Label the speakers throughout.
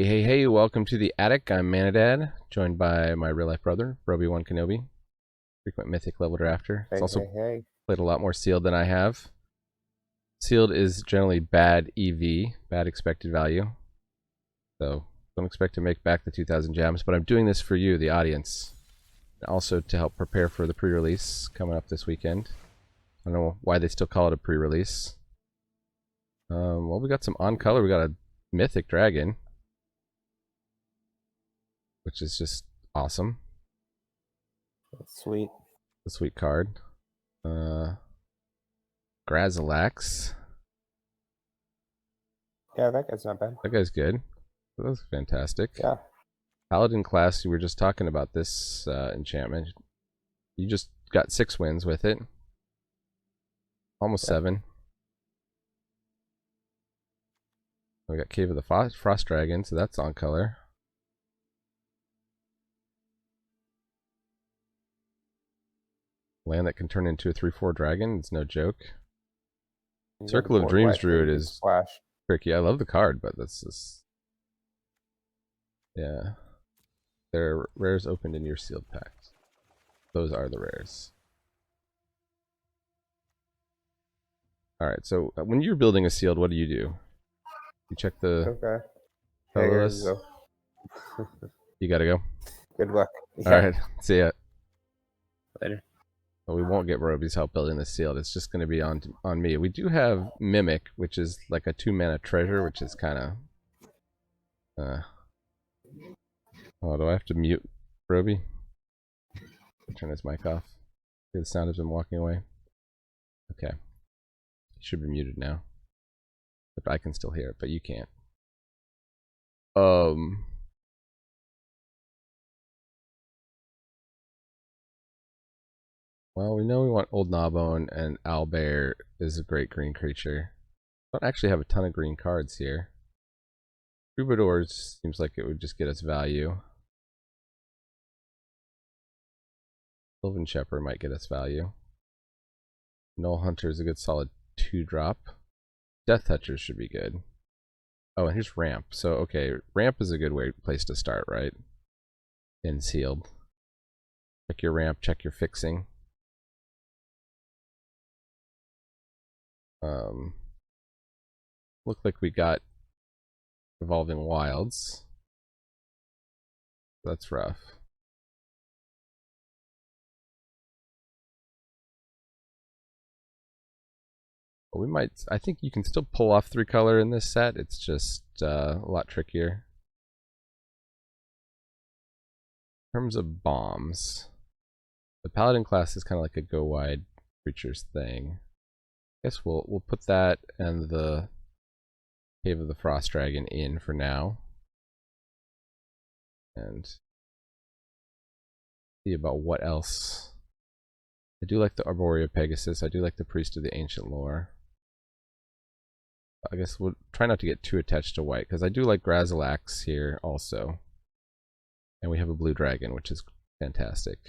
Speaker 1: Hey, welcome to the attic. I'm Manadad, joined by my real life brother, Roby1 Kenobi, frequent mythic level drafter. He's also
Speaker 2: Hey.
Speaker 1: played a lot more sealed than I have. Sealed is generally bad EV, bad expected value. So don't expect to make back the 2,000 gems, but I'm doing this for you, the audience. And also to help prepare for the pre-release coming up this weekend. I don't know why they still call it a pre-release. Well, we got some on color. We got a mythic dragon, which is just awesome.
Speaker 2: That's sweet.
Speaker 1: A sweet card. Grazilax.
Speaker 2: Yeah, that guy's not bad.
Speaker 1: That guy's good. That's fantastic.
Speaker 2: Yeah.
Speaker 1: Paladin class, we were just talking about this enchantment. You just got 6 wins with it. Almost 7. We got Cave of the Frost Dragon, so that's on color. Land that can turn into a 3/4 dragon, it's no joke. Circle of Dreams Druid is tricky. I love the card, but that's just... Yeah. There are rares opened in your sealed packs. Those are the rares. Alright, so when you're building a sealed, what do? You check the color list? You gotta go?
Speaker 2: Good luck.
Speaker 1: Yeah. Alright, see ya.
Speaker 2: Later.
Speaker 1: But we won't get Roby's help building the sealed. It's just going to be on me. We do have Mimic, which is like a 2-mana treasure, which is kind of... Oh, do I have to mute Roby? Turn his mic off. Hear the sound of him walking away. Okay. He should be muted now. But I can still hear it, but you can't. Well, we know we want Old Gnawbone, and Owlbear is a great green creature. I don't actually have a ton of green cards here. Troubadours seems like it would just get us value. Sylvan Shepherd might get us value. Null Hunter is a good solid 2-drop. Death Touchers should be good. Oh, and here's Ramp. So, okay, Ramp is a good place to start, right? In sealed. Check your Ramp, check your fixing. Look like we got Evolving Wilds. That's rough. But we might, I think you can still pull off 3-color in this set. It's just a lot trickier. In terms of bombs, the Paladin class is kind of like a go wide creatures thing. I guess we'll put that and the Cave of the Frost Dragon in for now. And see about what else. I do like the Arborea Pegasus. I do like the Priest of the Ancient Lore. I guess we'll try not to get too attached to white, because I do like Grazilax here also. And we have a blue dragon, which is fantastic.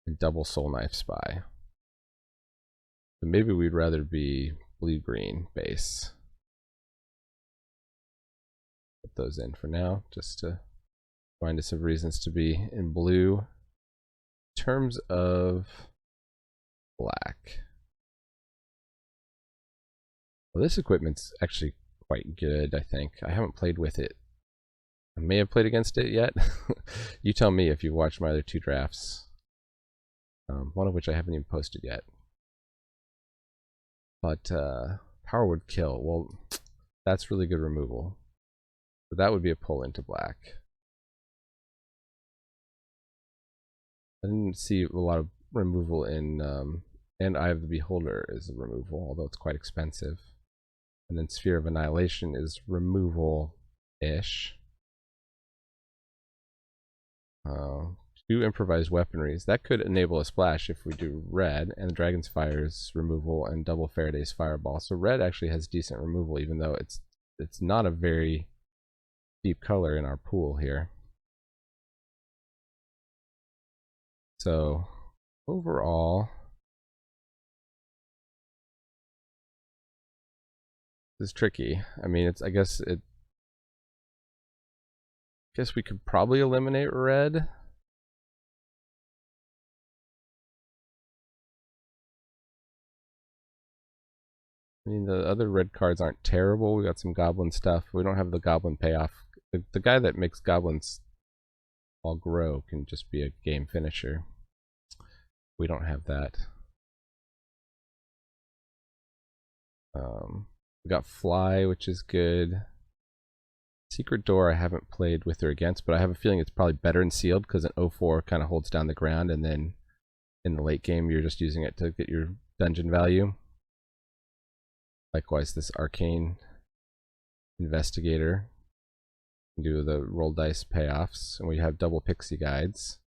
Speaker 1: And double Soul Knife Spy. But maybe we'd rather be blue-green base. Put those in for now, just to find us some reasons to be in blue. In terms of black. Well, this equipment's actually quite good, I think. I haven't played with it. I may have played against it yet. You tell me if you've watched my other 2 drafts. One of which I haven't even posted yet. But Power would kill. Well, that's really good removal. So that would be a pull into black. I didn't see a lot of removal in... and Eye of the Beholder is a removal, although it's quite expensive. And then Sphere of Annihilation is removal-ish. 2 improvised weaponries. That could enable a splash if we do red, and the Dragon's Fire is removal and double Faraday's Fireball. So red actually has decent removal, even though it's not a very deep color in our pool here. So overall, this is tricky. I mean, I guess Guess we could probably eliminate red. I mean, the other red cards aren't terrible. We got some goblin stuff. We don't have the goblin payoff. The guy that makes goblins all grow can just be a game finisher. We don't have that. We got fly, which is good. Secret door I haven't played with or against, but I have a feeling it's probably better in sealed because an 0-4 kind of holds down the ground, and then in the late game you're just using it to get your dungeon value. Likewise, this arcane investigator can do the roll dice payoffs, and we have double pixie guides.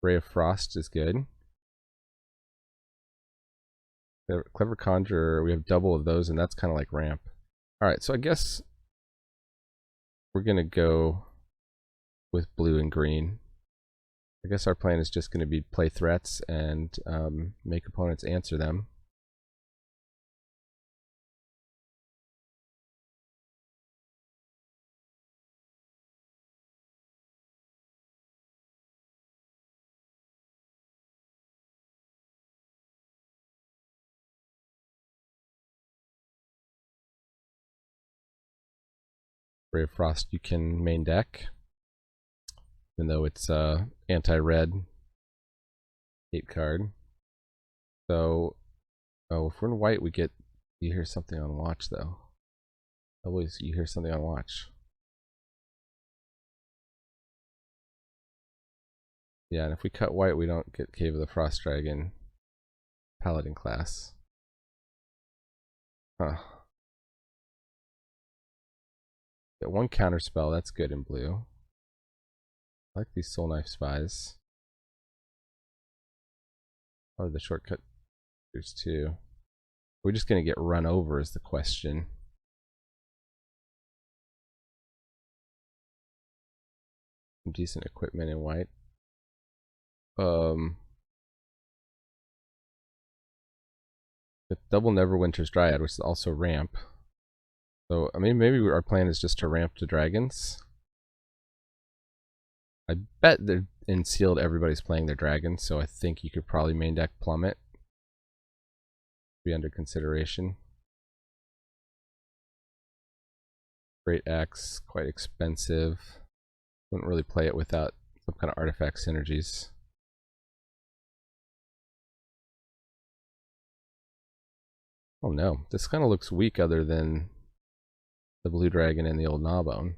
Speaker 1: Ray of Frost is good. Clever Conjurer, we have double of those, and that's kind of like ramp. Alright, so I guess we're going to go with blue and green. I guess our plan is just going to be play threats and make opponents answer them. Ray of Frost you can main deck, even though it's anti-red 8 card. So, oh, if we're in white, we get you hear something on watch though. Always you hear something on watch. Yeah, and if we cut white, we don't get Cave of the Frost Dragon Paladin class. Huh. Get one counter spell, that's good in blue. I like these Soul Knife Spies. Oh, the shortcut. There's two. We're just gonna get run over is the question. Some decent equipment in white. With double Neverwinter's Dryad, which is also ramp. So, I mean, maybe our plan is just to ramp to dragons. I bet they're in sealed everybody's playing their dragons, so I think you could probably main deck Plummet. Be under consideration. Great Axe, quite expensive. Wouldn't really play it without some kind of artifact synergies. Oh no, this kind of looks weak other than the blue dragon and the old Gnawbone.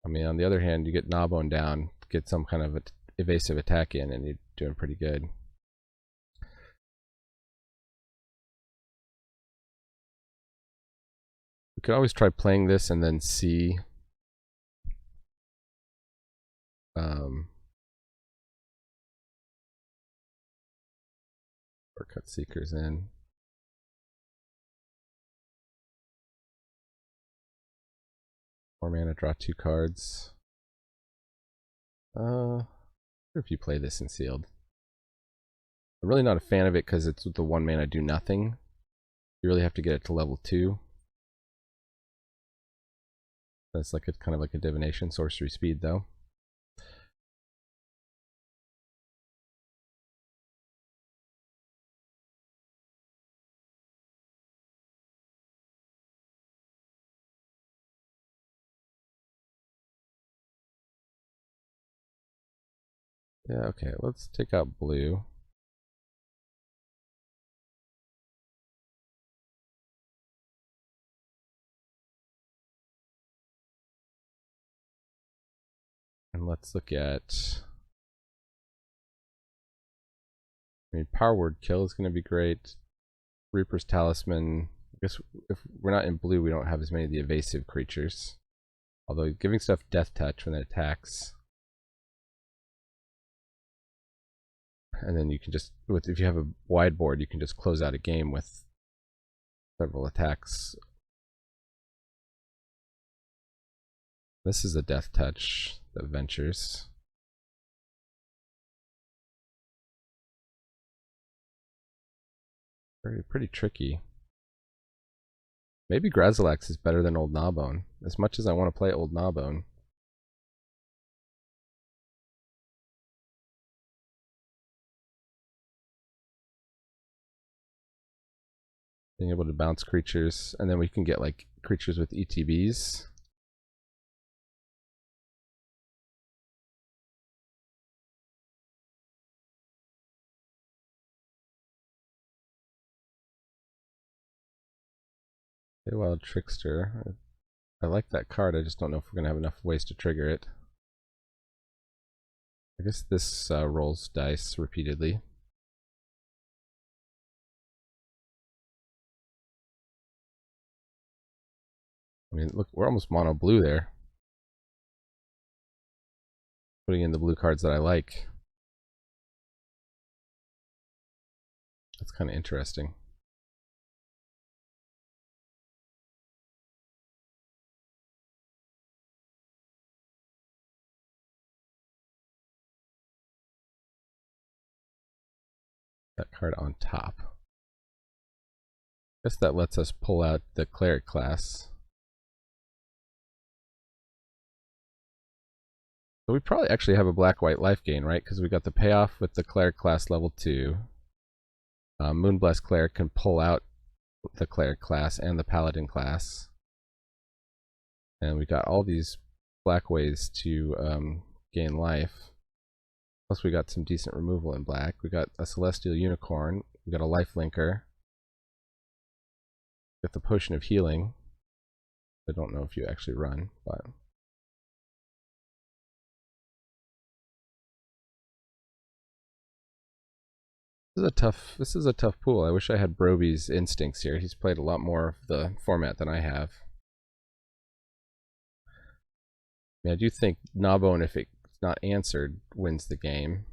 Speaker 1: I mean, on the other hand, you get Gnawbone down, get some kind of evasive attack in, and you're doing pretty good. We could always try playing this and then see Shortcut Seekers in. 4 mana, draw 2 cards. If you play this in sealed. I'm really not a fan of it because it's with the 1 mana do nothing. You really have to get it to level 2. That's like kind of like a divination sorcery speed though. Yeah, okay, let's take out blue. And let's look at, I mean, Power Word Kill is going to be great. Reaper's Talisman. I guess if we're not in blue, we don't have as many of the evasive creatures. Although giving stuff Death Touch when it attacks. And then you can just, if you have a wide board, you can just close out a game with several attacks. This is a Death Touch that ventures. Pretty tricky. Maybe Grazilax is better than Old Gnawbone. As much as I want to play Old Gnawbone. Being able to bounce creatures, and then we can get like creatures with ETBs. Wild Trickster. I like that card, I just don't know if we're going to have enough ways to trigger it. I guess this rolls dice repeatedly. I mean, look, we're almost mono blue there. Putting in the blue cards that I like. That's kind of interesting. That card on top. Guess that lets us pull out the cleric class. So we probably actually have a black-white life gain, right? Because we got the payoff with the cleric class level 2. Moonblast Cleric can pull out the cleric class and the paladin class. And we got all these black ways to gain life. Plus we got some decent removal in black. We got a Celestial Unicorn. We got a Life Linker. We got the Potion of Healing. I don't know if you actually run, but... This is a tough pool. I wish I had Broby's instincts here. He's played a lot more of the format than I have. I mean, I do think Gnawbone, if it's not answered, wins the game.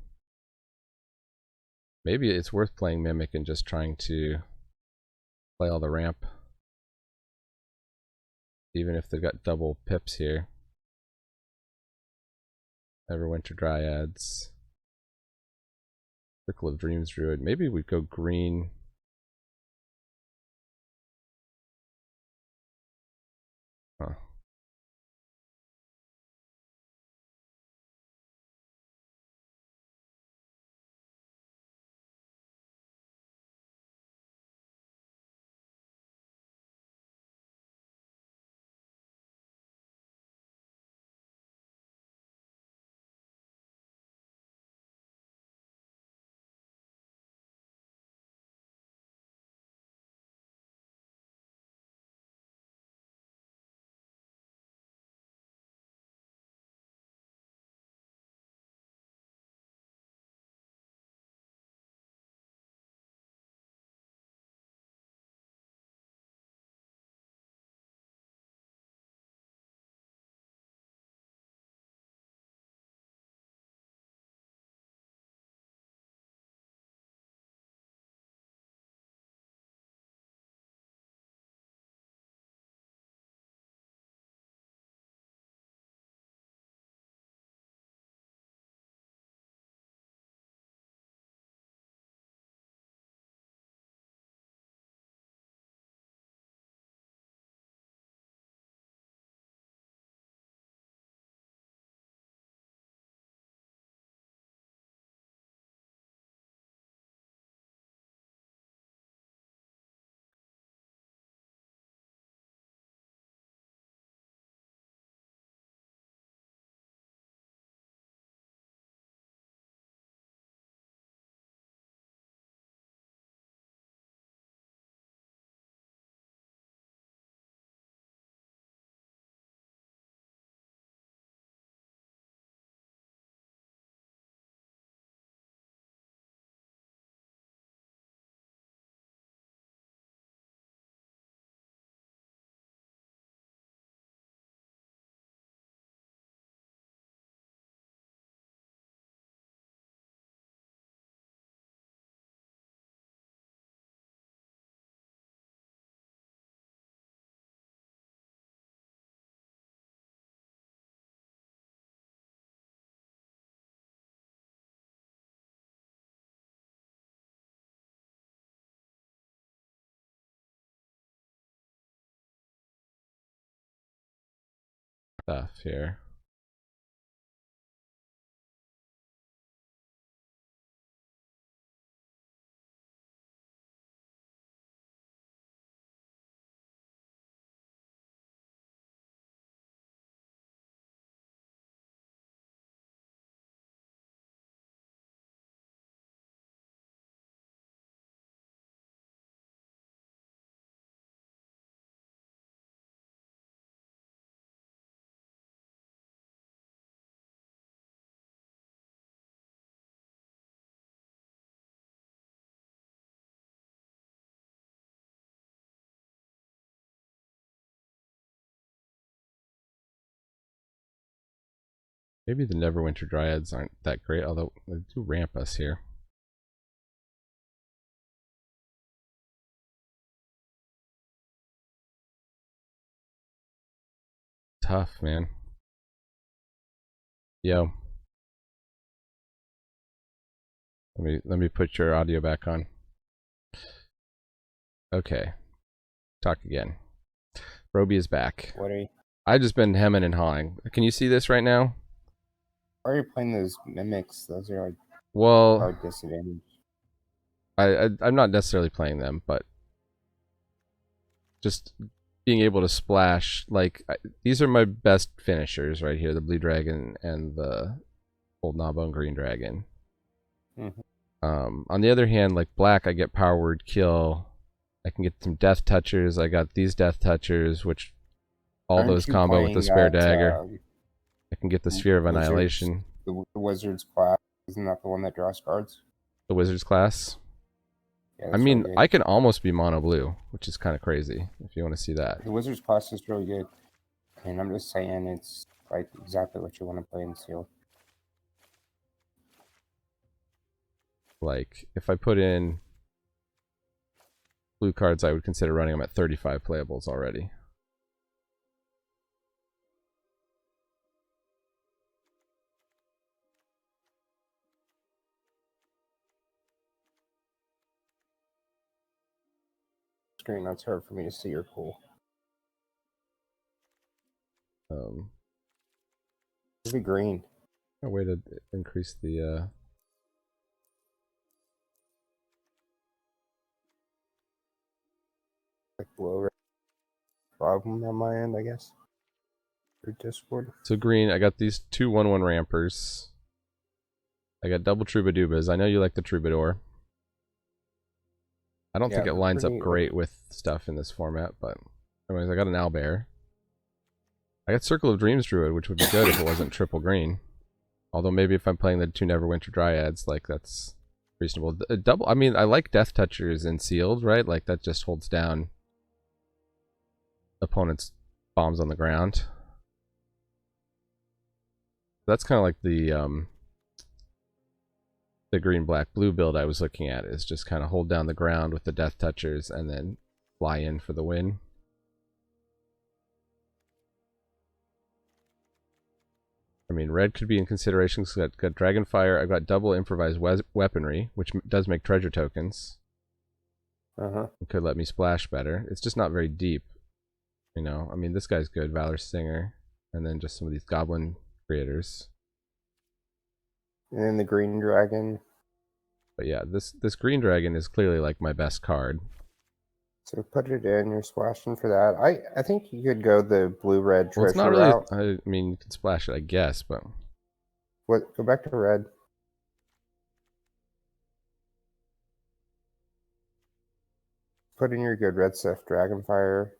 Speaker 1: Maybe it's worth playing Mimic and just trying to play all the ramp. Even if they've got double pips here. Everwinter Dryads. Circle of Dreams Druid. Maybe we'd go green. Huh. stuff here. Maybe the Neverwinter Dryads aren't that great, although they do ramp us here. Tough, man. Yo. Let me put your audio back on. Okay. Talk again. Roby is back.
Speaker 2: What are you?
Speaker 1: I just been hemming and hawing. Can you see this right now?
Speaker 2: Why are you playing those mimics? Those are like
Speaker 1: Well,
Speaker 2: hard disadvantage.
Speaker 1: I'm not necessarily playing them, but just being able to splash, like, these are my best finishers right here, the Blue Dragon and the old Gnawbone Green Dragon. On the other hand, like black, I get Power Word Kill. I can get some Death Touchers. I got these Death Touchers, which all
Speaker 2: Aren't
Speaker 1: those
Speaker 2: you
Speaker 1: combo with the Spare
Speaker 2: playing
Speaker 1: Dagger.
Speaker 2: that,
Speaker 1: I can get the Sphere of
Speaker 2: Wizards-
Speaker 1: Annihilation.
Speaker 2: the Wizards class? Isn't that the one that draws cards?
Speaker 1: The Wizards class.
Speaker 2: Yeah,
Speaker 1: I
Speaker 2: that's
Speaker 1: mean,
Speaker 2: really good.
Speaker 1: I can almost be mono blue, which is kind of crazy if you want to see that.
Speaker 2: The Wizards class is really good. And I'm just saying it's like exactly what you want to play in Seal.
Speaker 1: Like, if I put in blue cards, I would consider running them at 35 playables already.
Speaker 2: Screen, that's hard for me to see your pool. It'd be green.
Speaker 1: A way to increase the
Speaker 2: Like below problem on my end, I guess. Or Discord.
Speaker 1: So green, I got these two 1/1 rampers. I got double Troubadoubas. I know you like the Troubadour. I don't think it lines up great with stuff in this format, but anyways, I got an Owlbear. I got Circle of Dreams Druid, which would be good if it wasn't triple green. Although maybe if I'm playing the two Neverwinter Dryads, like, that's reasonable. Double, I mean, I like Death Touchers and Sealed, right? Like, that just holds down opponent's bombs on the ground. That's kind of like the green, black, blue build I was looking at, is just kind of hold down the ground with the Death Touchers and then fly in for the win. I mean, red could be in consideration because I've got Dragonfire. I've got double improvised weaponry, which does make treasure tokens. It could let me splash better. It's just not very deep. You know, I mean, this guy's good, Valor Singer, and then just some of these goblin creators.
Speaker 2: And then the green dragon.
Speaker 1: But yeah, this green dragon is clearly like my best card.
Speaker 2: So put it in, you're splashing for that. I think you could go the blue-red treasure
Speaker 1: Well, it's not really,
Speaker 2: route.
Speaker 1: I mean, you can splash it, I guess, but...
Speaker 2: What? Go back to red. Put in your good red stuff, Dragonfire.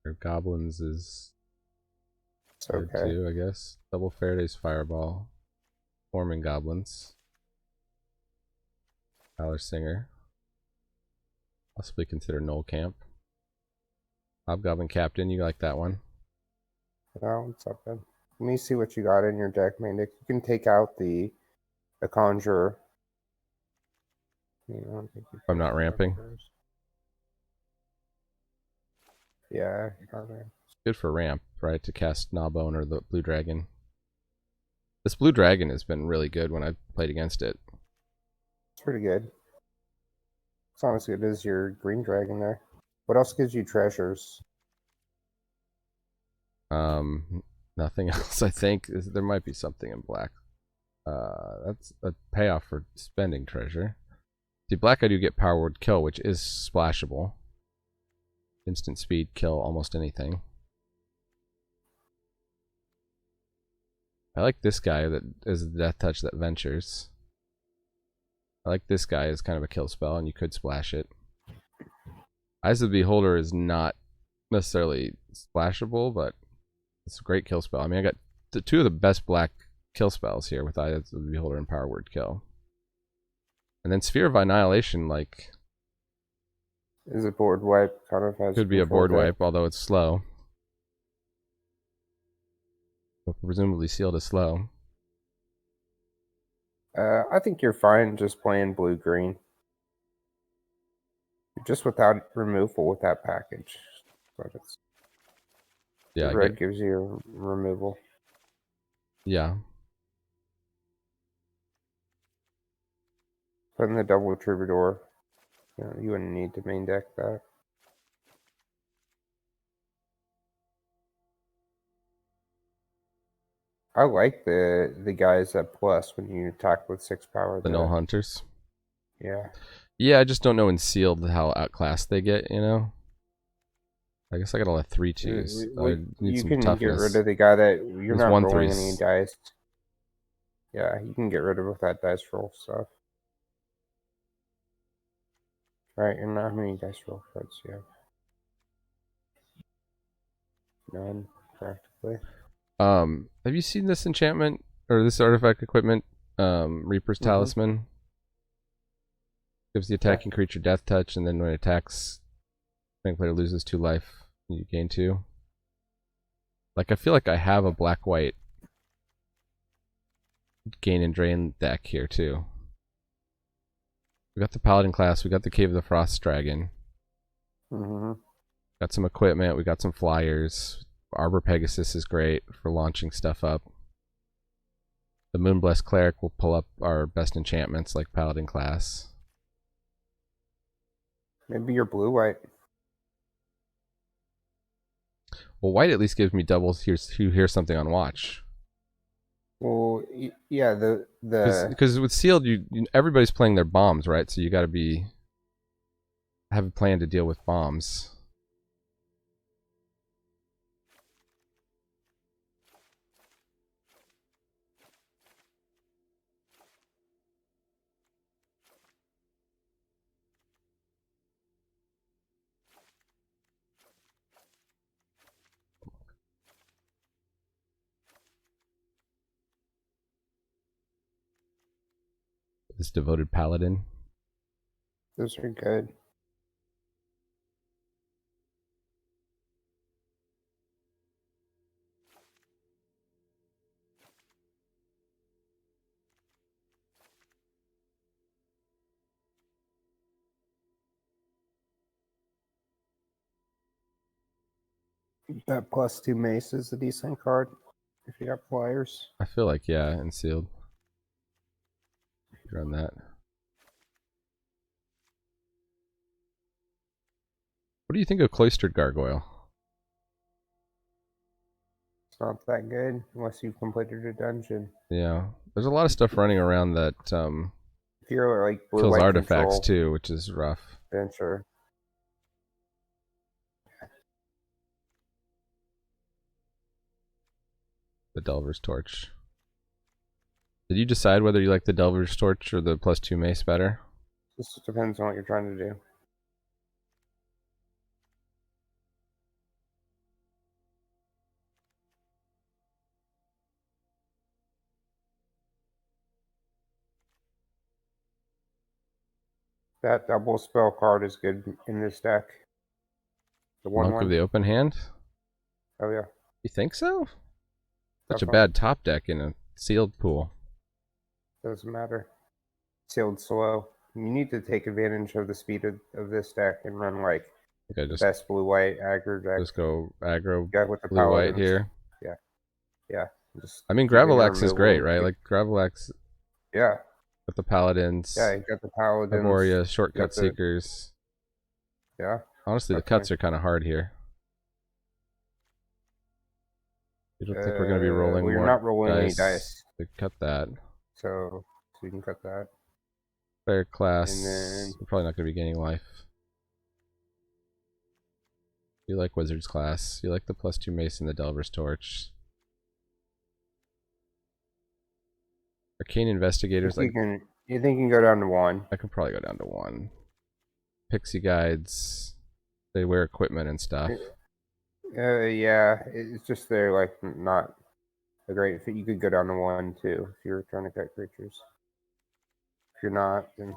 Speaker 1: Your goblins is
Speaker 2: It's
Speaker 1: good
Speaker 2: okay.
Speaker 1: too, I guess. Double Faraday's Fireball. Forming Goblins. Valor Singer. Possibly consider Null Camp. Hobgoblin Captain, you like that one?
Speaker 2: No, it's not bad. Let me see what you got in your deck, main deck. You can take out the Conjurer.
Speaker 1: I'm not ramping.
Speaker 2: Yeah, you can't ramp.
Speaker 1: Good for ramp, right? To cast Gnawbone or the Blue Dragon. This Blue Dragon has been really good when I've played against it.
Speaker 2: It's pretty good. It's not as good as your green dragon there. What else gives you treasures?
Speaker 1: Nothing else. I think there might be something in black. That's a payoff for spending treasure. See, black I do get power word kill, which is splashable. Instant speed, kill almost anything. I like this guy that is the death touch that ventures. I like this guy as kind of a kill spell, and you could splash it. Eyes of the Beholder is not necessarily splashable, but it's a great kill spell. I mean, I got two of the best black kill spells here with Eyes of the Beholder and Power Word Kill. And then Sphere of Annihilation, like...
Speaker 2: is a board wipe, kind of has...
Speaker 1: could be a board wipe, although it's slow. But presumably sealed is slow.
Speaker 2: I think you're fine just playing blue-green. Just without removal with that package. But it's...
Speaker 1: yeah,
Speaker 2: red gives you removal.
Speaker 1: Yeah.
Speaker 2: Put in the double troubadour. You wouldn't need to main deck that. I like the guys at plus when you attack with 6 power.
Speaker 1: The Null Hunters.
Speaker 2: Yeah.
Speaker 1: Yeah, I just don't know in sealed how outclassed they get, you know? I guess I got all the 3/2s. I need
Speaker 2: you
Speaker 1: some
Speaker 2: can
Speaker 1: toughness.
Speaker 2: get rid of the guy that you're not rolling
Speaker 1: 1/3s.
Speaker 2: any dice. Yeah, you can get rid of that dice roll stuff. Right, and how many dice roll cards do you have? None, practically.
Speaker 1: Have you seen this enchantment or this artifact equipment? Reaper's Talisman. Gives the attacking creature death touch, and then when it attacks, the player loses 2 life. You gain 2. Like, I feel like I have a black-white gain and drain deck here too. We got the Paladin class. We got the Cave of the Frost Dragon. Got some equipment. We got some flyers. Arbor Pegasus is great for launching stuff up. The Moonblessed Cleric will pull up our best enchantments like Paladin class.
Speaker 2: Maybe you're blue-white.
Speaker 1: Well, white at least gives me doubles. Here's something on watch.
Speaker 2: Well, yeah,
Speaker 1: because with sealed, everybody's playing their bombs, right? So you got to have a plan to deal with bombs. This Devoted Paladin.
Speaker 2: Those are good. That +2 mace is a decent card if you got flyers.
Speaker 1: I feel like, yeah, and sealed. Run that. What do you think of Cloistered Gargoyle?
Speaker 2: It's not that good unless you've completed a dungeon.
Speaker 1: Yeah, there's a lot of stuff running around that
Speaker 2: if you're like blue,
Speaker 1: kills
Speaker 2: white
Speaker 1: artifacts
Speaker 2: control,
Speaker 1: too, which is rough.
Speaker 2: then sure.
Speaker 1: The Delver's Torch. Did you decide whether you like the Delver's Torch or the +2 mace better?
Speaker 2: This depends on what you're trying to do. That double spell card is good in this deck. The
Speaker 1: Monk of the Open Hand?
Speaker 2: Oh yeah.
Speaker 1: You think so? Such a
Speaker 2: Definitely.
Speaker 1: bad top deck in a sealed pool.
Speaker 2: Doesn't matter. Sealed slow. You need to take advantage of the speed of this deck and run like best blue-white aggro deck.
Speaker 1: Just go aggro
Speaker 2: with the
Speaker 1: blue-white here.
Speaker 2: Yeah.
Speaker 1: I mean, Gravelax is great, right? Like, Gravelax...
Speaker 2: Yeah.
Speaker 1: Got the paladins.
Speaker 2: Yeah, you got the paladins.
Speaker 1: Arborea, shortcut seekers.
Speaker 2: Yeah.
Speaker 1: Honestly, the cuts are kind of hard here. You don't think we're going to be rolling more?
Speaker 2: We're not rolling
Speaker 1: dice
Speaker 2: any dice.
Speaker 1: To cut that.
Speaker 2: So you can cut that.
Speaker 1: Player class.
Speaker 2: And then
Speaker 1: we're probably not going to be gaining life. You like Wizard's class. You like the +2 mace and the Delver's Torch. Arcane Investigators.
Speaker 2: You think you can go down to 1?
Speaker 1: I could probably go down to 1. Pixie Guides. They wear equipment and stuff.
Speaker 2: Yeah, it's just they're like not a great fit. You could go down to 1 too if you're trying to cut creatures. If you're not, then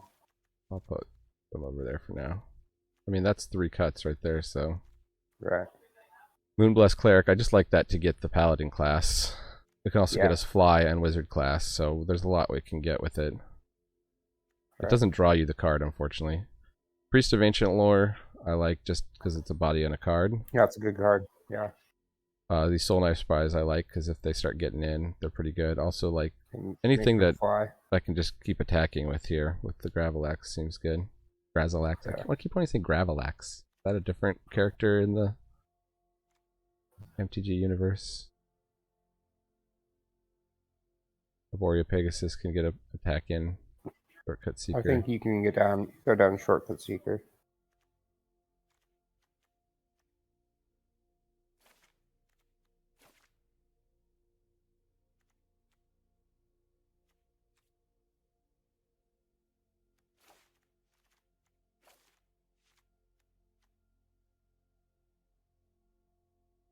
Speaker 1: I'll put them over there for now. I mean, that's 3 cuts right there, so.
Speaker 2: Right.
Speaker 1: Moonblessed Cleric, I just like that to get the Paladin class. It can also get us Fly and Wizard class, so there's a lot we can get with it. It doesn't draw you the card, unfortunately. Priest of Ancient Lore, I like just because it's a body and a card.
Speaker 2: Yeah, it's a good card. Yeah.
Speaker 1: These Soul Knife Spies I like because if they start getting in, they're pretty good. Also, like anything that I can just keep attacking with here with the Gravelax seems good. Grazalax.
Speaker 2: Yeah.
Speaker 1: I keep wanting to say Gravelax. Is that a different character in the MTG universe? Arborea Pegasus can get a attack in. Shortcut Seeker.
Speaker 2: I think you can go down Shortcut Seeker.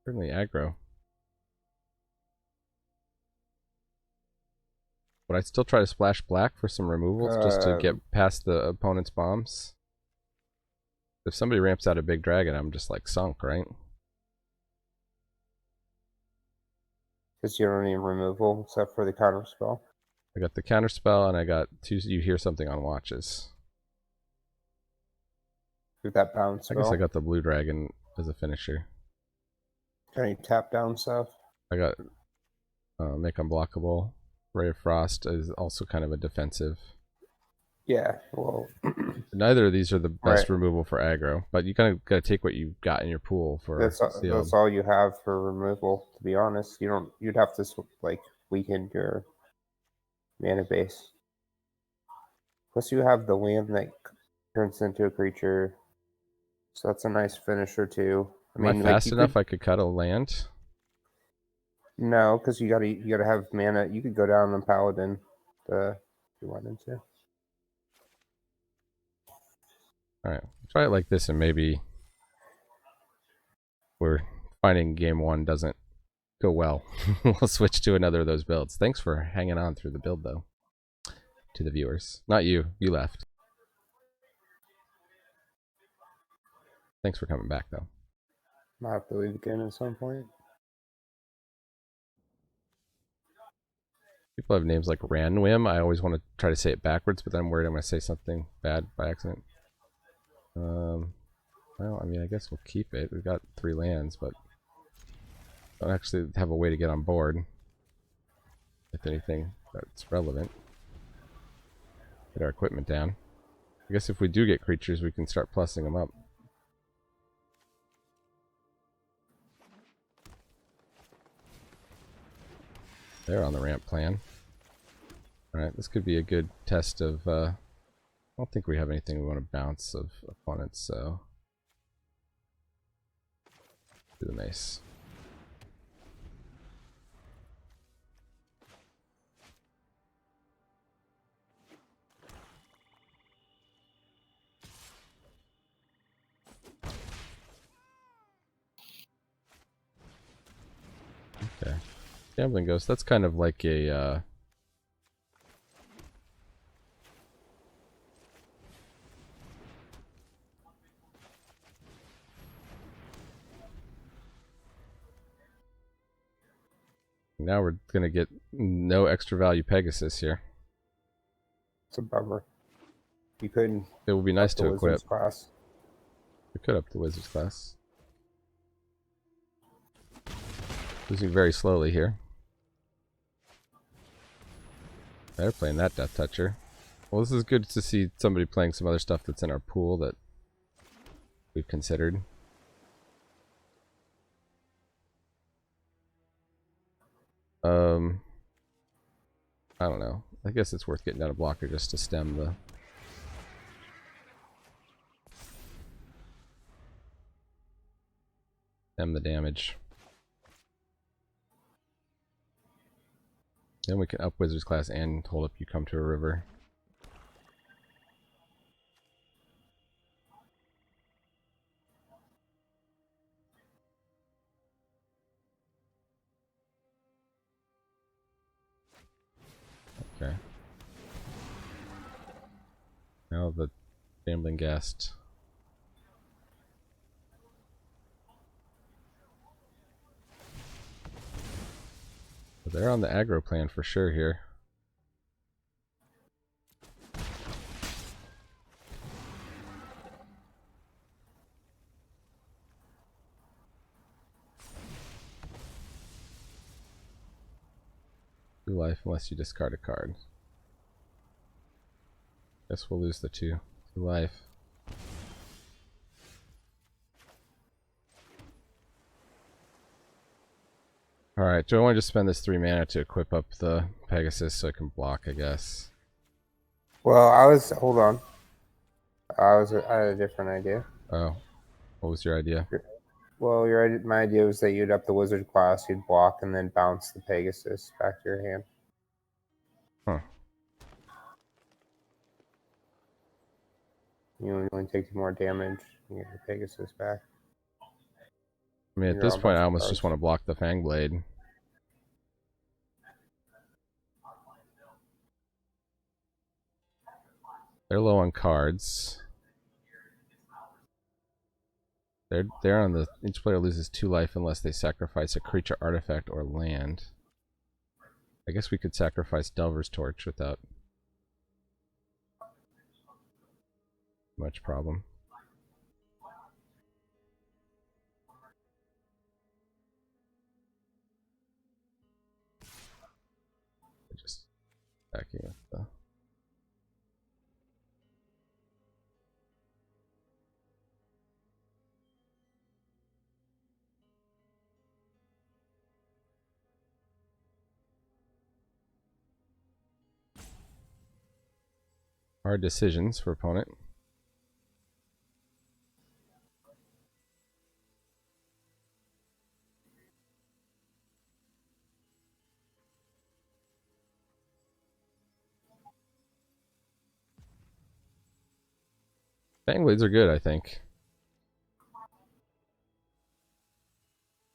Speaker 1: Certainly aggro. Would I still try to splash black for some removals just to get past the opponent's bombs? If somebody ramps out a big dragon, I'm just like sunk, right?
Speaker 2: Because you don't need removal except for the counter spell.
Speaker 1: I got the counter spell and I got 2 you hear something on watches.
Speaker 2: With that bounce spell.
Speaker 1: I guess I got the blue dragon as a finisher.
Speaker 2: Can you tap down stuff?
Speaker 1: I got make unblockable. Ray of Frost is also kind of a defensive.
Speaker 2: Yeah, well...
Speaker 1: Neither of these are the best removal for aggro, but you kind of got to take what you've got in your pool for
Speaker 2: that's all you have for removal, to be honest. You'd have to, like, weaken your mana base. Plus you have the land that turns into a creature, so that's a nice finisher, too.
Speaker 1: Am I fast enough I could cut a land?
Speaker 2: No, because you gotta have mana. You could go down on Paladin if you wanted to.
Speaker 1: Alright, try it like this and maybe we're finding game 1 doesn't go well. We'll switch to another of those builds. Thanks for hanging on through the build though. To the viewers. Not you. You left. Thanks for coming back though.
Speaker 2: Might have to leave again at some point.
Speaker 1: People have names like Ranwim. I always want to try to say it backwards, but then I'm worried I'm going to say something bad by accident. Well, I mean, I guess we'll keep it. We've got 3 lands, but don't actually have a way to get on board. If anything that's relevant. Get our equipment down. I guess if we do get creatures, we can start plussing them up. They're on the ramp plan. Alright, this could be a good test of, I don't think we have anything we want to bounce of opponents, so... Do the mace. Okay. Gambling Ghost, that's kind of like a, now we're gonna get no extra value Pegasus here.
Speaker 2: It's a bummer. You couldn't.
Speaker 1: It would be nice to equip.
Speaker 2: Class.
Speaker 1: We could up the Wizard's class. Losing very slowly here. They're playing that Death Toucher. Well, this is good to see somebody playing some other stuff that's in our pool that we've considered. I don't know. I guess it's worth getting down a blocker just to stem the damage. Then we can up Wizard's Class and hold up You Come to a River. Okay. Now the Gambling Guest. But they're on the aggro plan for sure here. Two life unless you discard a card. Guess we'll lose the two life. Alright, do I want to just spend this 3 mana to equip up the Pegasus so I can block, I guess?
Speaker 2: Well, hold on. I had a different idea.
Speaker 1: Oh. What was your idea?
Speaker 2: Well, my idea was that you'd up the Wizard class, you'd block, and then bounce the Pegasus back to your hand.
Speaker 1: Huh.
Speaker 2: You only take 2 more damage, and get the Pegasus back.
Speaker 1: I mean, at this point, I almost just want to block the Fangblade. They're low on cards. They're on the each player loses 2 life unless they sacrifice a creature, artifact, or land. I guess we could sacrifice Delver's Torch without much problem. Just backing up the hard decisions for opponent. Fangblades are good, I think.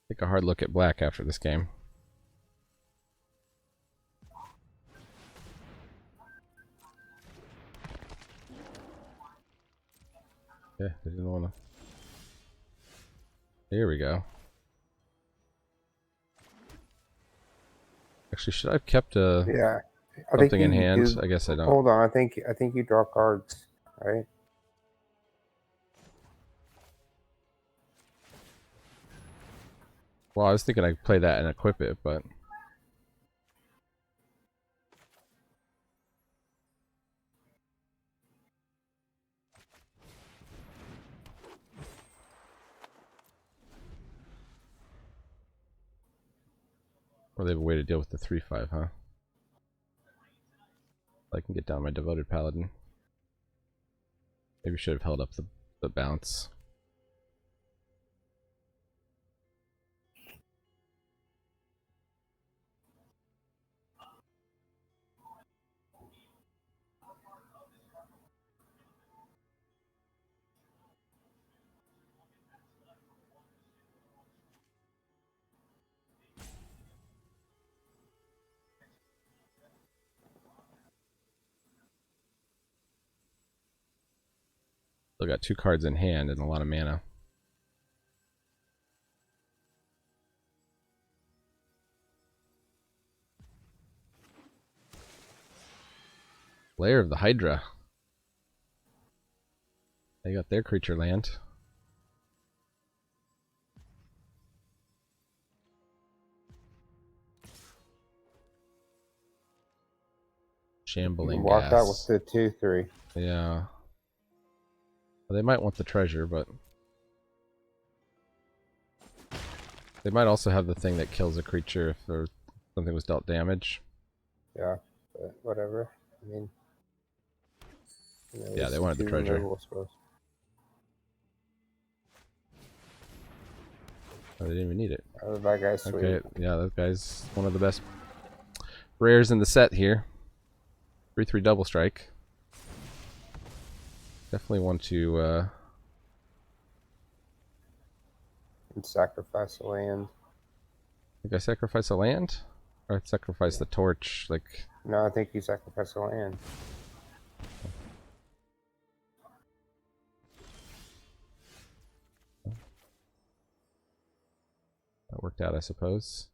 Speaker 1: Take a hard look at black after this game. Yeah, I didn't want to. Here we go. Actually, should I have kept something in hand? I guess I don't.
Speaker 2: Hold on, I think you draw cards, right?
Speaker 1: Well, I was thinking I'd play that and equip it, but or they have a way to deal with the 3/5, huh? I can get down my Devoted Paladin. Maybe should have held up the bounce. Still got 2 cards in hand and a lot of mana. Lair of the Hydra. They got their creature land. Shambling
Speaker 2: Walk out with
Speaker 1: gas.
Speaker 2: the 2/3.
Speaker 1: Yeah. Well, they might want the treasure, but they might also have the thing that kills a creature if something was dealt damage.
Speaker 2: Yeah, but whatever. I mean,
Speaker 1: Yeah, they
Speaker 2: it's
Speaker 1: wanted the
Speaker 2: two
Speaker 1: treasure.
Speaker 2: removal spells.
Speaker 1: Oh, they didn't even need it.
Speaker 2: Oh, that guy's sweet.
Speaker 1: Okay, yeah, that guy's one of the best rares in the set here. 3/3 double strike. Definitely want to
Speaker 2: And sacrifice a land.
Speaker 1: I think I sacrifice a land? Or I sacrifice the torch, like...
Speaker 2: No, I think you sacrifice a land.
Speaker 1: That worked out, I suppose.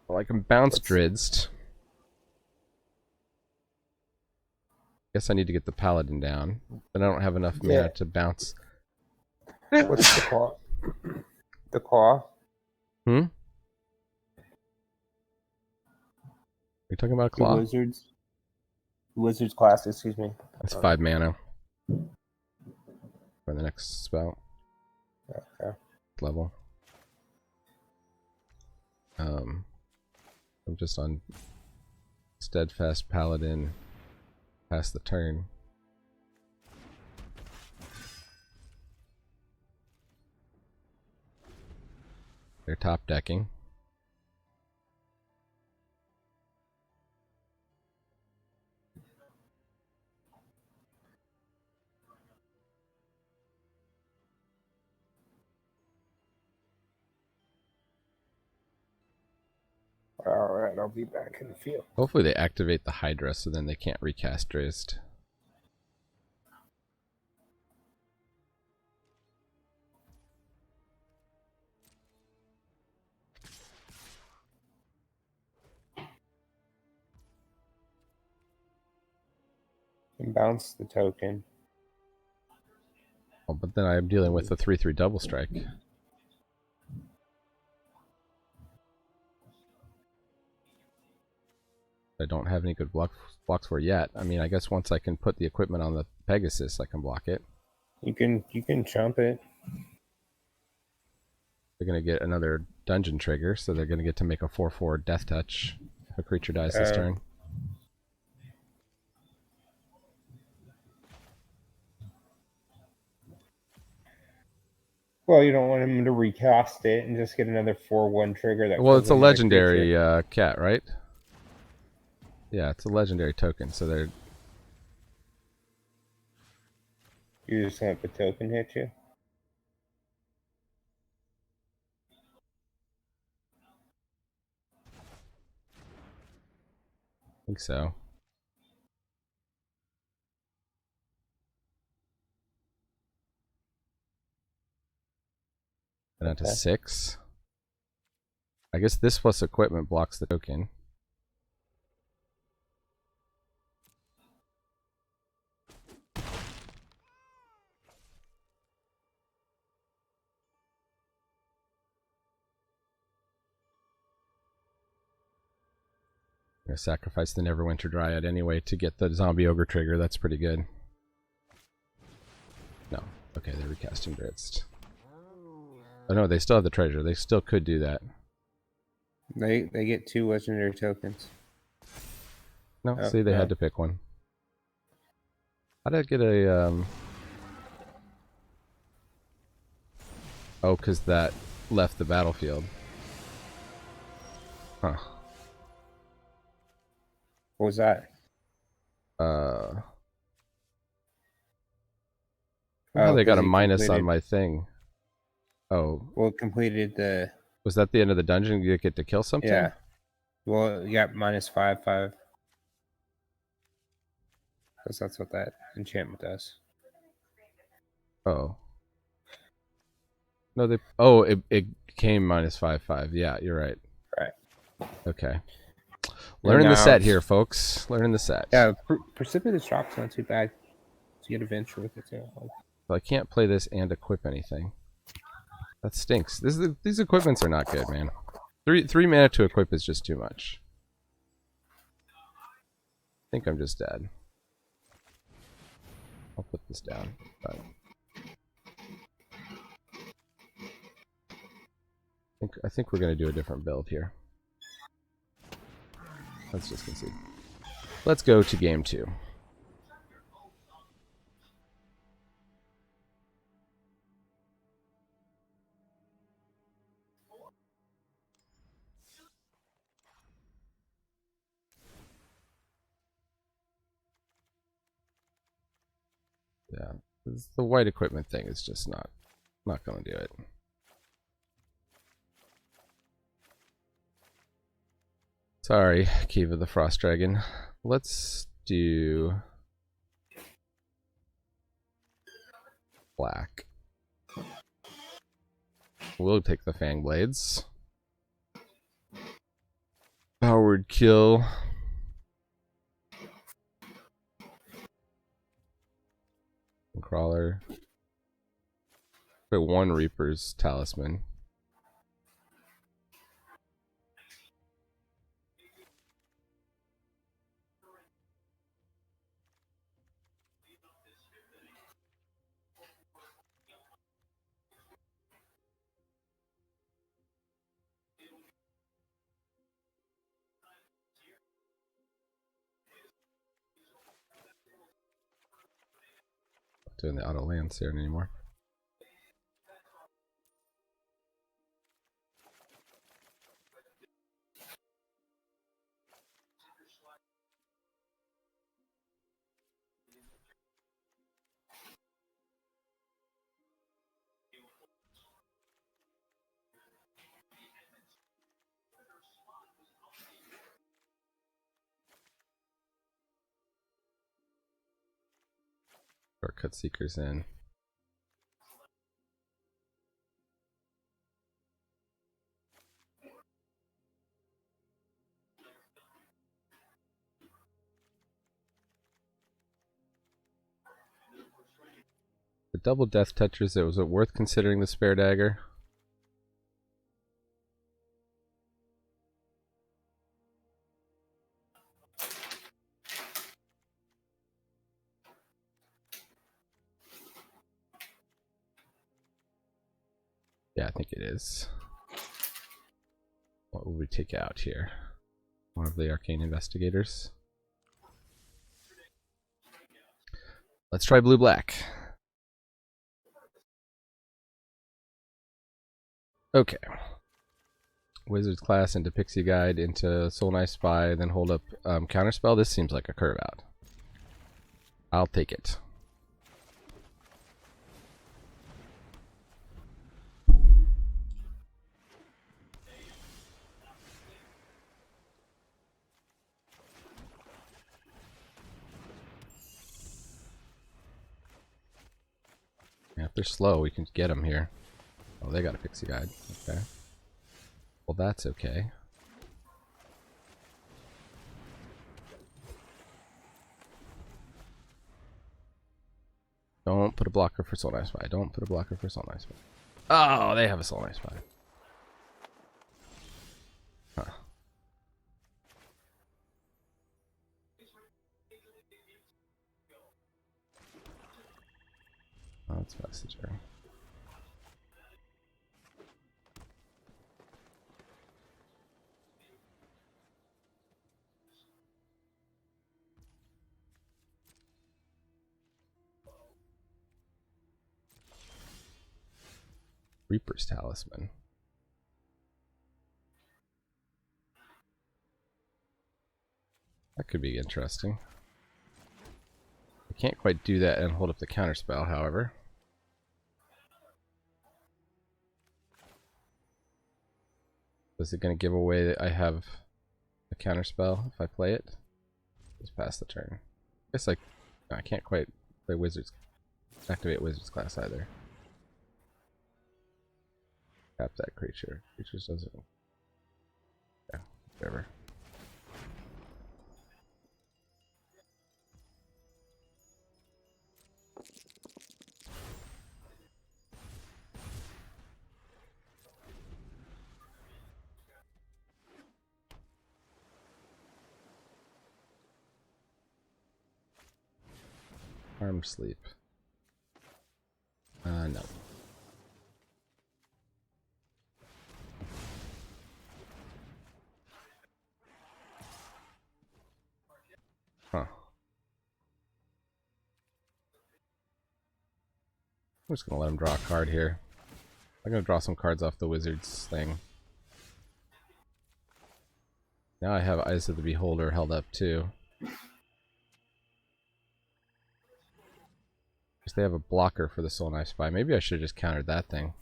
Speaker 1: Well, I can bounce Drizzed. Guess I need to get the Paladin down. But I don't have enough mana to bounce.
Speaker 2: What's the claw? The claw?
Speaker 1: Hmm? Are you talking about a
Speaker 2: The
Speaker 1: claw?
Speaker 2: Wizard's class, excuse me.
Speaker 1: That's 5 mana. For the next spell.
Speaker 2: Okay.
Speaker 1: Level. I'm just on Steadfast Paladin past the turn. They're top decking.
Speaker 2: Alright, I'll be back in the field.
Speaker 1: Hopefully they activate the Hydra so then they can't recast Drizzt.
Speaker 2: And bounce the token.
Speaker 1: Oh, but then I'm dealing with the 3/3 double strike. I don't have any good blocks for yet. I mean, I guess once I can put the equipment on the Pegasus, I can block it.
Speaker 2: You can chump it.
Speaker 1: They're going to get another dungeon trigger, so they're going to get to make a 4/4 death touch if a creature dies this turn.
Speaker 2: Well, you don't want him to recast it and just get another 4/1 trigger. That
Speaker 1: Well, it's a legendary cat, right? Yeah, it's a legendary token, so they're...
Speaker 2: You just let the token hit you?
Speaker 1: I think so. And down to 6. I guess this plus equipment blocks the token. I'm gonna sacrifice the Neverwinter Dryad anyway to get the Zombie Ogre trigger. That's pretty good. No. Okay, they're recasting Drizzt. Oh no, they still have the treasure. They still could do that.
Speaker 2: They get 2 legendary tokens.
Speaker 1: No, see, they had to pick one. How did I get a... Oh, because that left the battlefield. Huh.
Speaker 2: What was that?
Speaker 1: Oh, they got a minus on my thing. Oh.
Speaker 2: Well, it completed the...
Speaker 1: Was that the end of the dungeon? You get to kill something?
Speaker 2: Yeah. Well, you got -5/5. Because that's what that enchantment does.
Speaker 1: Oh. No, they... Oh, it came -5/5. Yeah, you're right.
Speaker 2: Right.
Speaker 1: Okay. Learning the set here, folks. Learning the set.
Speaker 2: Yeah, Precipitous Drop's not too bad. So you get a venture with it too.
Speaker 1: So I can't play this and equip anything. That stinks. These equipments are not good, man. Three mana to equip is just too much. think I'm just dead. I'll put this down. But I think we're going to do a different build here. Let's just concede. Let's go to game 2. Yeah, the white equipment thing is just not going to do it. Sorry, Kiva the Frost Dragon. Let's do black. We'll take the Fang Blades. Powered kill. Crawler. Put 1 Reaper's Talisman. Not doing the auto lands here anymore. Shortcut Seekers in. The double Death Touchers, was it worth considering the spare dagger? Yeah, I think it is. What will we take out here? One of the Arcane Investigators. Let's try blue-black. Okay. Wizard's Class into Pixie Guide into Soul Knife Spy, then hold up Counterspell. This seems like a curve out. I'll take it. Yeah, if they're slow, we can get them here. Oh, they got a Pixie Guide. Okay. Well, that's okay. Don't put a blocker for Soul Knife Spy. Don't put a blocker for Soul Knife Spy. Oh, they have a Soul Knife Spy. Huh. Oh, that's Messenger. Reaper's Talisman. That could be interesting. I can't quite do that and hold up the counterspell, however. Is it going to give away that I have a counterspell if I play it? Just pass the turn. I guess I can't quite play Wizards, activate Wizard's Class either. Tap that creature. Creatures doesn't. Yeah, whatever. Arm sleep. No. Huh. I'm just gonna let him draw a card here. I'm gonna draw some cards off the wizard's thing. Now I have Eyes of the Beholder held up too. Because they have a blocker for the Soul Knife Spy. Maybe I should have just countered that thing.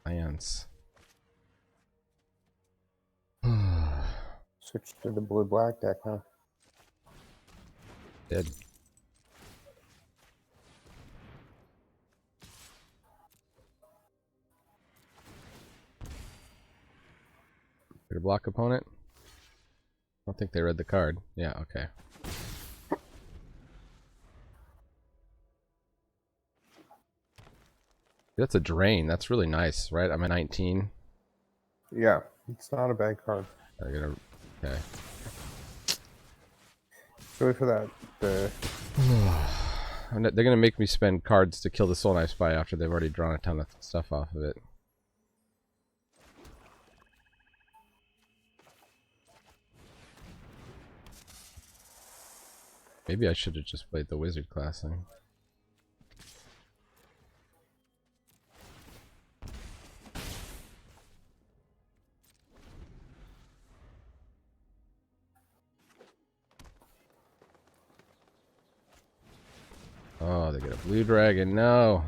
Speaker 1: Lands.
Speaker 2: Switch to the blue-black deck, huh?
Speaker 1: Did. Did a block opponent? I don't think they read the card. Yeah, okay. That's a drain. That's really nice, right? I'm at 19.
Speaker 2: Yeah, it's not a bad card.
Speaker 1: I'm gonna. Okay.
Speaker 2: Wait for that.
Speaker 1: They're gonna make me spend cards to kill the Soul Knife Spy after they've already drawn a ton of stuff off of it. Maybe I should have just played the wizard class thing. Oh, they get a blue dragon. No.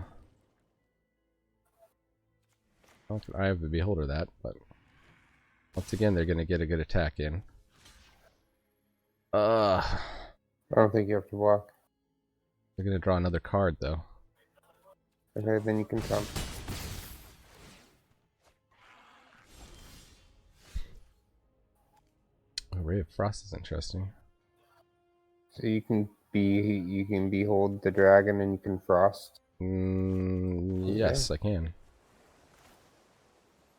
Speaker 1: I have the Beholder that, but once again, they're going to get a good attack in.
Speaker 2: I don't think you have to block.
Speaker 1: They're going to draw another card, though.
Speaker 2: Okay, then you can come.
Speaker 1: Oh, Ray of Frost is interesting.
Speaker 2: So you can behold the dragon and you can frost.
Speaker 1: Yes, I can.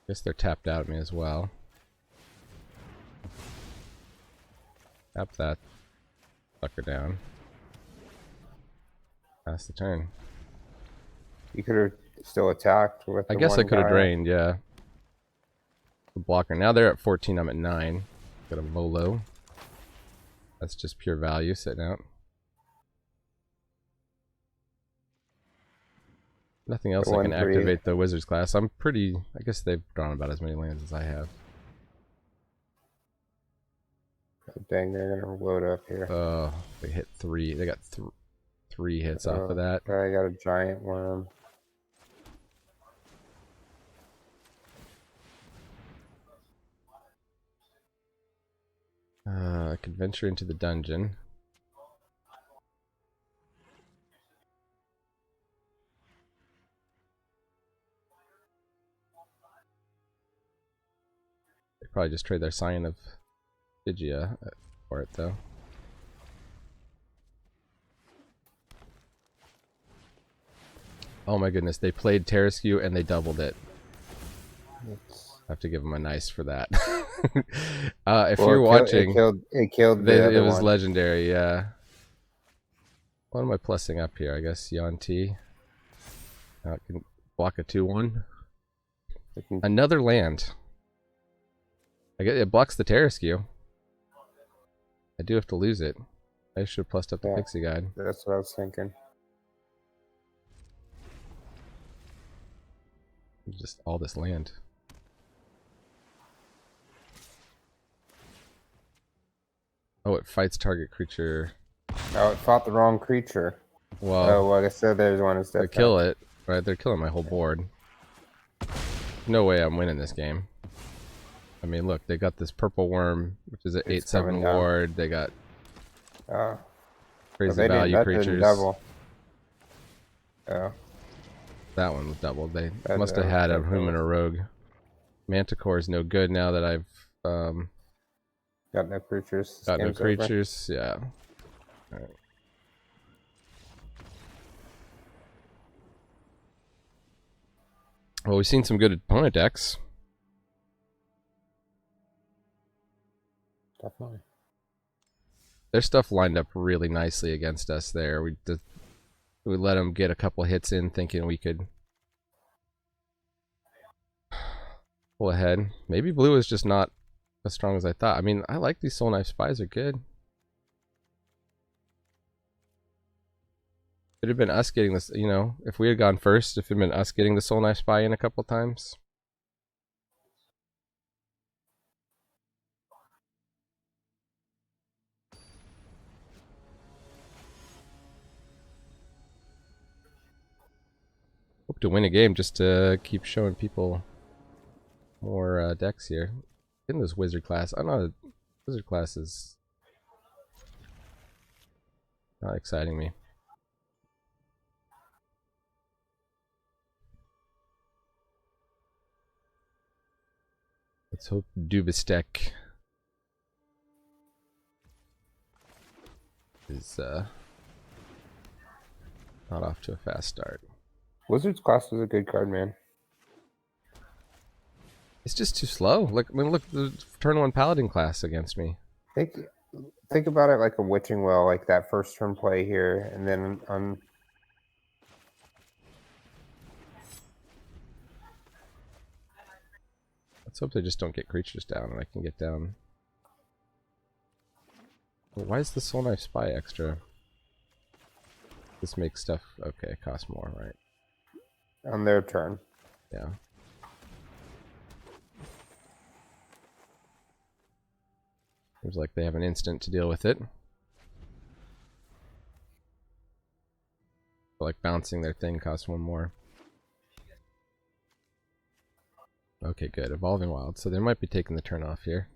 Speaker 1: Guess they're tapped out at me as well. Tap that sucker down. Pass the turn.
Speaker 2: You could have still attacked with.
Speaker 1: I guess I could have drained, yeah. The blocker. Now they're at 14. I'm at 9. Got a Volo. That's just pure value sitting out. Nothing else I can activate the wizard's class. I'm pretty. I guess they've drawn about as many lands as I have.
Speaker 2: Dang, they're gonna load up here.
Speaker 1: Oh, they hit 3. They got 3 hits off of that.
Speaker 2: I got a giant worm.
Speaker 1: I could venture into the dungeon. They probably just trade their Sign of MTGA for it, though. Oh my goodness, they played Terraskew and they doubled it. I have to give them a nice for that. If you're watching,
Speaker 2: it killed
Speaker 1: it was legendary, yeah. What am I plussing up here? I guess Yanti. It can block a 2/1. Another land. I guess it blocks the Terraskew. I do have to lose it. I should have plussed up the Pixie Guide.
Speaker 2: That's what I was thinking.
Speaker 1: Just all this land. Oh, it fights target creature.
Speaker 2: Oh, it fought the wrong creature.
Speaker 1: Well,
Speaker 2: oh, like I said, there's one instead.
Speaker 1: They kill it, right? They're killing my whole board. No way I'm winning this game. I mean, look, they got this purple worm, which is an 8/7 ward. They got crazy value creatures.
Speaker 2: Oh.
Speaker 1: That one was doubled. They must have had a Human or Rogue. Manticore is no good now that I've
Speaker 2: got no creatures.
Speaker 1: Got no creatures, yeah. Alright. Well, we've seen some good opponent decks.
Speaker 2: Definitely.
Speaker 1: Their stuff lined up really nicely against us there. We let them get a couple hits in thinking we could pull ahead. Maybe blue is just not as strong as I thought. I mean, I like these Soul Knife Spies, are good. It had been us getting this, you know, if we had gone first, if it had been us getting the Soul Knife Spy in a couple times. Hope to win a game just to keep showing people more decks here. Getting this wizard class. I don't know, wizard class is not exciting me. Let's hope Dubistek is not off to a fast start.
Speaker 2: Wizard's class was a good card, man.
Speaker 1: It's just too slow. Look, I mean, look, the turn 1 Paladin class against me.
Speaker 2: Think about it like a Witching Well, like that first turn play here, and then on.
Speaker 1: Let's hope they just don't get creatures down and I can get down. Why is the Soul Knife Spy extra? This makes stuff... Okay, cost more, right?
Speaker 2: On their turn.
Speaker 1: Yeah. Seems like they have an instant to deal with it. But like bouncing their thing costs 1 more. Okay, good. Evolving Wild. So they might be taking the turn off here.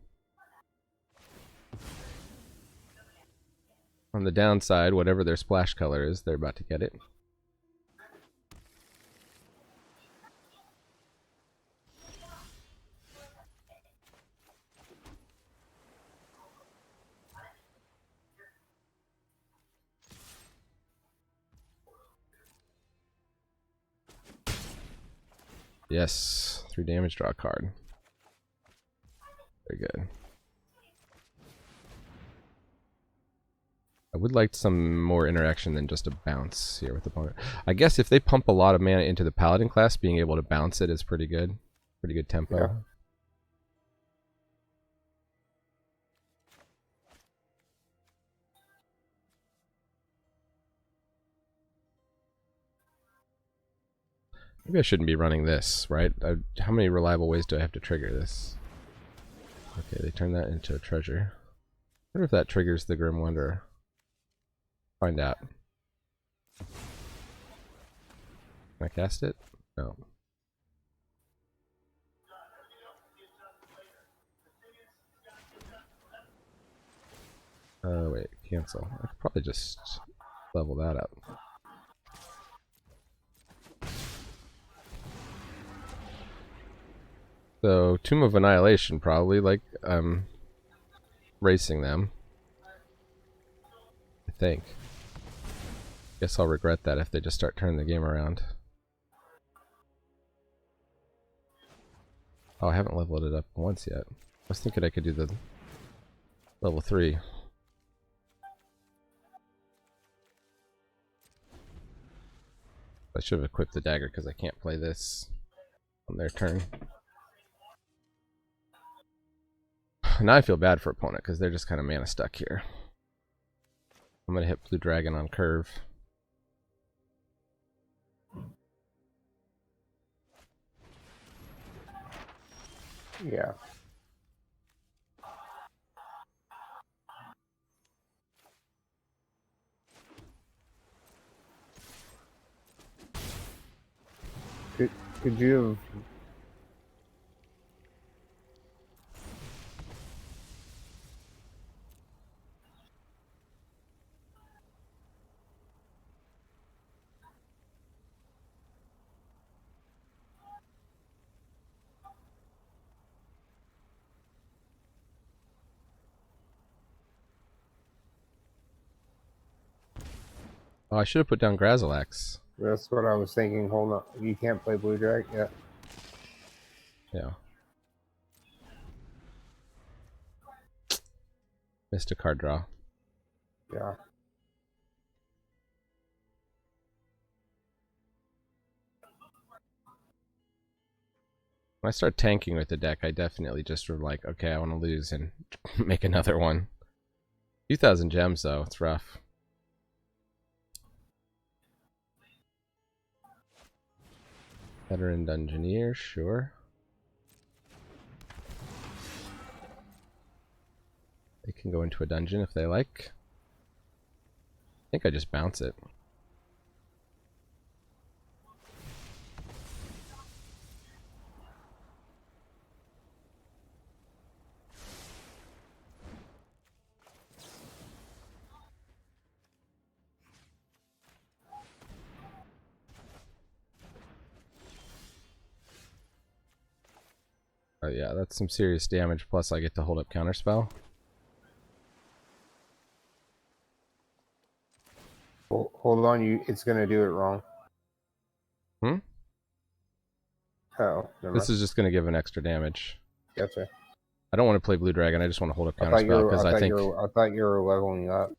Speaker 1: On the downside, whatever their splash color is, they're about to get it. Yes, 3 damage, draw a card. Very good. I would like some more interaction than just a bounce here with the opponent. I guess if they pump a lot of mana into the Paladin class, being able to bounce it is pretty good. Pretty good tempo.
Speaker 2: Yeah.
Speaker 1: Maybe I shouldn't be running this, right? How many reliable ways do I have to trigger this? Okay, they turn that into a treasure. I wonder if that triggers the Grim Wanderer. Find out. Can I cast it? No. Wait, cancel. I could probably just level that up. So, Tomb of Annihilation, probably, like, racing them. I think. Guess I'll regret that if they just start turning the game around. Oh, I haven't leveled it up once yet. I was thinking I could do the level 3. I should have equipped the dagger because I can't play this on their turn. Now I feel bad for opponent because they're just kind of mana stuck here. I'm going to hit Blue Dragon on curve.
Speaker 2: Yeah. Could you have...
Speaker 1: Oh, I should have put down Grazilax.
Speaker 2: That's what I was thinking. Hold on. You can't play Blue Dragon yet.
Speaker 1: Yeah. Missed a card draw.
Speaker 2: Yeah.
Speaker 1: When I start tanking with the deck, I definitely just were like, okay, I want to lose and make another one. 2,000 gems, though. It's rough. Veteran Dungeoneer, sure. They can go into a dungeon if they like. I think I just bounce it. Oh yeah, that's some serious damage, plus I get to hold up counterspell.
Speaker 2: Hold on, it's gonna do it wrong.
Speaker 1: Hmm?
Speaker 2: Oh, never
Speaker 1: This
Speaker 2: mind.
Speaker 1: is just going to give an extra damage.
Speaker 2: Gotcha.
Speaker 1: I don't want to play Blue Dragon, I just want to hold up
Speaker 2: I thought you
Speaker 1: counterspell,
Speaker 2: were,
Speaker 1: because
Speaker 2: I
Speaker 1: I
Speaker 2: thought
Speaker 1: think...
Speaker 2: I thought you were leveling up.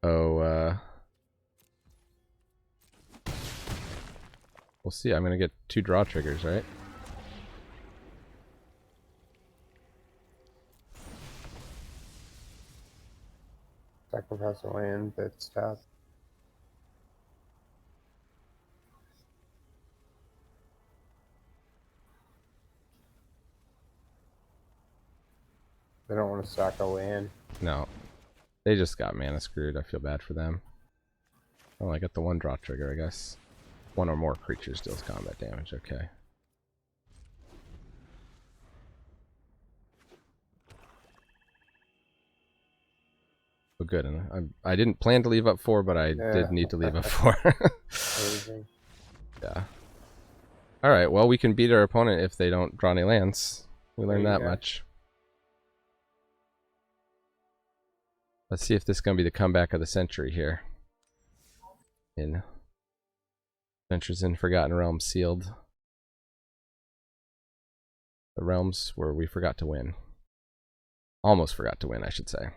Speaker 1: Oh, we'll see. I'm going to get 2 draw triggers, right?
Speaker 2: Sacrifice a land that's tapped. They don't want to sack a land.
Speaker 1: No. They just got mana screwed. I feel bad for them. Oh, I got the 1 draw trigger, I guess. 1 or more creatures deals combat damage. Okay. Oh, good. And I didn't plan to leave up 4, but I did need to leave up 4. Yeah. Alright, well, we can beat our opponent if they don't draw any lands. We learned that much. Let's see if this is going to be the comeback of the century here. In Adventures in Forgotten Realms sealed. The realms where we forgot to win. Almost forgot to win, I should say.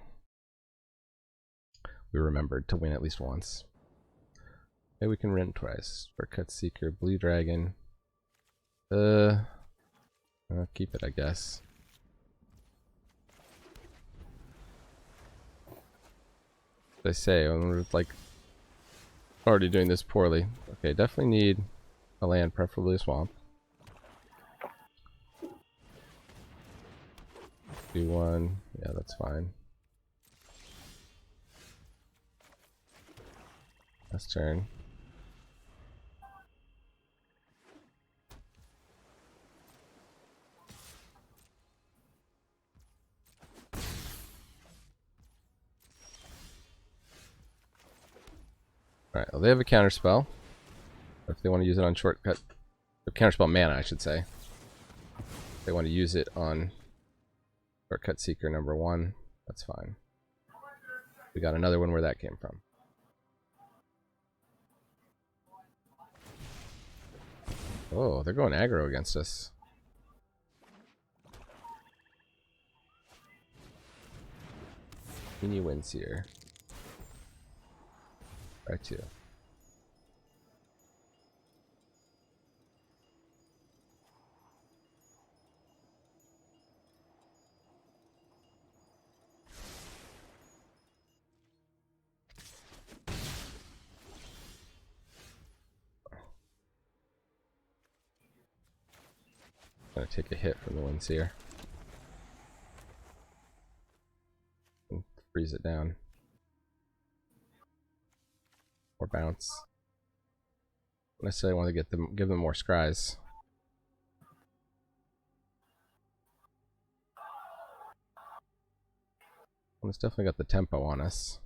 Speaker 1: We remembered to win at least once. Maybe we can rent twice. For Cut Seeker, Blue Dragon. I'll keep it, I guess. They say, we're like already doing this poorly. Okay, definitely need a land, preferably a swamp. Do 1. Yeah, that's fine. Last turn. Alright, well, they have a counterspell. If they want to use it on shortcut, or counterspell mana, I should say. If they want to use it on Shortcut Seeker number 1, that's fine. We got another one where that came from. Oh, they're going aggro against us. Mini wins here. Right, 2. Gonna take a hit from the winds here. And freeze it down. Or bounce. Don't necessarily want to give them more scries. Well, it's definitely got the tempo on us.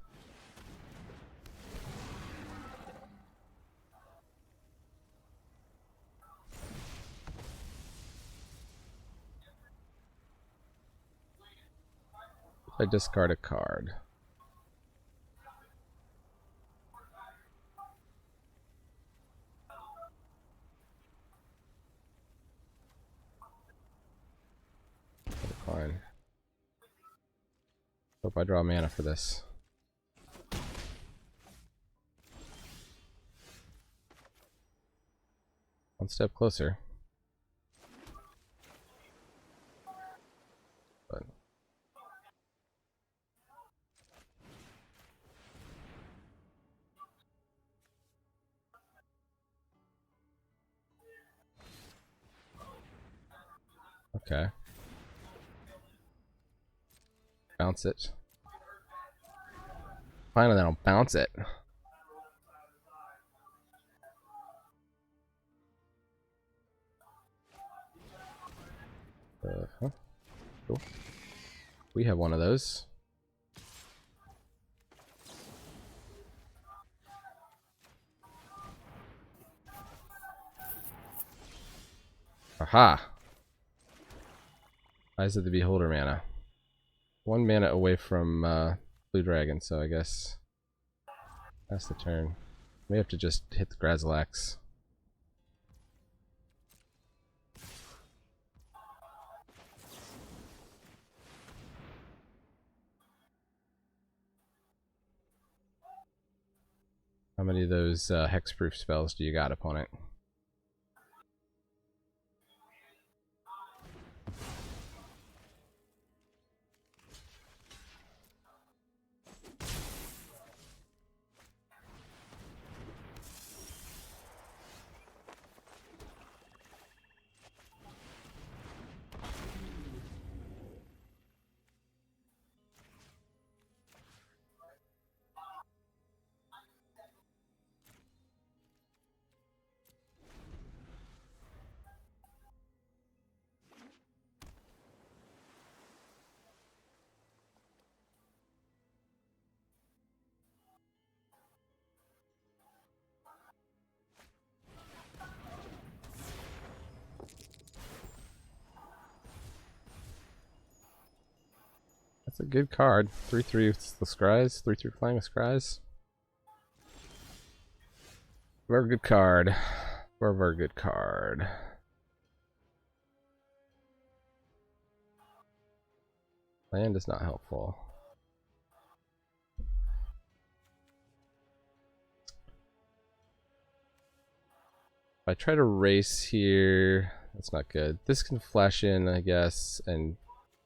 Speaker 1: I discard a card. fine. Hope I draw mana for this. One step closer. But okay. Bounce it. Finally, I'll bounce it. Huh? Cool. We have one of those. Aha! Eyes of the Beholder mana. 1 mana away from Blue Dragon, so I guess that's the turn. May have to just hit the Grazilax. How many of those hexproof spells do you got, opponent? That's a good card. 3/3 with the Scries. 3/3 flying with Scries. Very good card. Very good card. Land is not helpful. If I try to race here, that's not good. This can flash in, I guess, and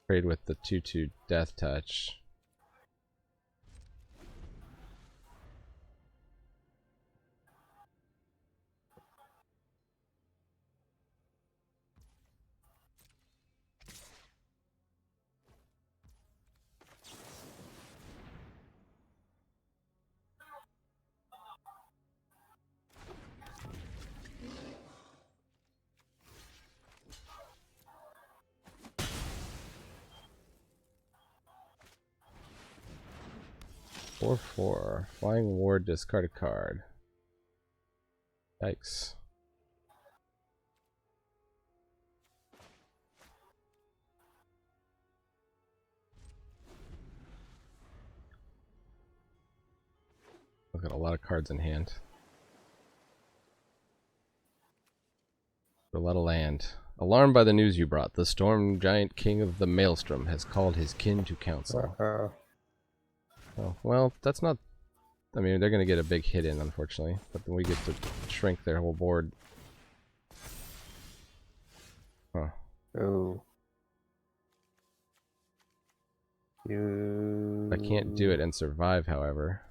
Speaker 1: trade with the 2/2 Death Touch. Four. Flying Ward, discard a card. Yikes. I've got a lot of cards in hand. A lot of land. Alarmed by the news you brought, the Storm Giant King of the Maelstrom has called his kin to council. Oh, well, that's not... I mean, they're going to get a big hit in, unfortunately. But then we get to shrink their whole board. Huh.
Speaker 2: Oh.
Speaker 1: I can't do it and survive, however.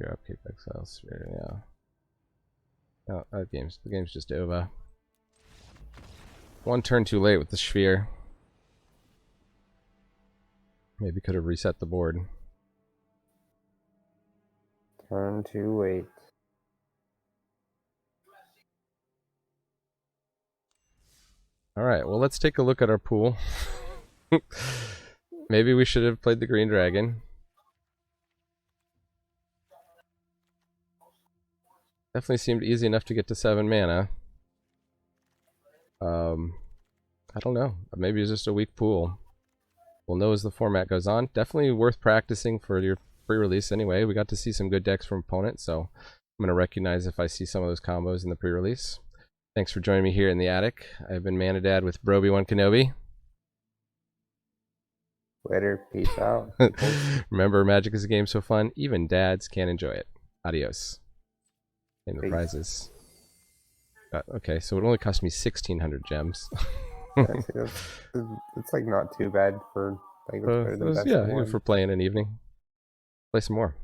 Speaker 1: Your upkeep exile sphere, yeah. Oh, the game's just over. One turn too late with the sphere. Maybe could have reset the board.
Speaker 2: Turn too late.
Speaker 1: Alright, well, let's take a look at our pool. Maybe we should have played the Green Dragon. Definitely seemed easy enough to get to 7 mana. I don't know. Maybe it's just a weak pool. we'll know as the format goes on. Definitely worth practicing for your pre-release anyway. We got to see some good decks from opponents, so I'm going to recognize if I see some of those combos in the pre-release. Thanks for joining me here in the attic. I've been Manadad with Broby1 Kenobi.
Speaker 2: Later. Peace out.
Speaker 1: Remember, Magic is a game so fun, even dads can enjoy it. Adios. And the
Speaker 2: Peace.
Speaker 1: prizes. Okay, so it only cost me 1,600 gems.
Speaker 2: It's like not too bad for like it's better than best of one.
Speaker 1: For playing an evening. Play some more.